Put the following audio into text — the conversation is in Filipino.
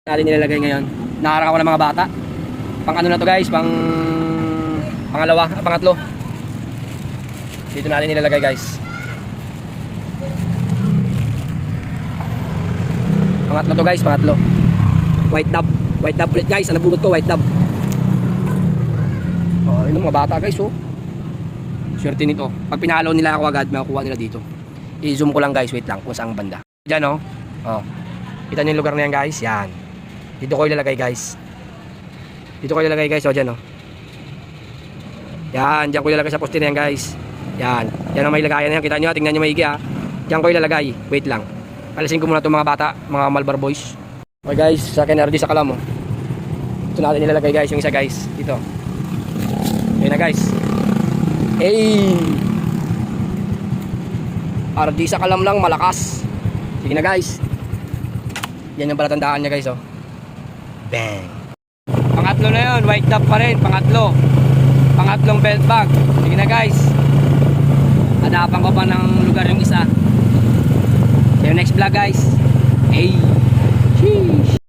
Natin nilalagay ngayon. Nakaharap ako ng mga bata. Pang ano na to guys, pangatlo. Dito natin nilalagay guys. Pangatlo to guys, pangatlo. White dove ulit guys. Ang nabunot ko, white dove. Oh, yun mga bata guys, oh. Swerte nito. Pag pinalo nila ako agad, makukuha nila dito. I-zoom ko lang guys, wait lang kung saan banda. Diyan oh. Oh. Kita niyo yung lugar na yan guys, yan. Dito ko ilalagay guys. Oh, dyan oh. Yan, dyan ko ilalagay sa poste na yan guys. Yan, yan ang may lagayan na yan. Kita nyo, tingnan nyo maigi ha. Dyan ko ilalagay, wait lang. Alisin ko muna itong mga bata, mga Malbar boys. Okay guys, sa akin RD sa kalam oh. Ito natin ilalagay guys, yung isa guys. Dito. Ayun na guys. Hey! RD sa kalam lang, malakas. Sige na guys. Yan yung palatandaan niya guys oh. Bang! Pangatlo na yun, white top pa rin, pangatlong belt bag. Sige na guys. Hanapan ko pa ng lugar yung isa. See you next vlog guys. Hey! Sheesh!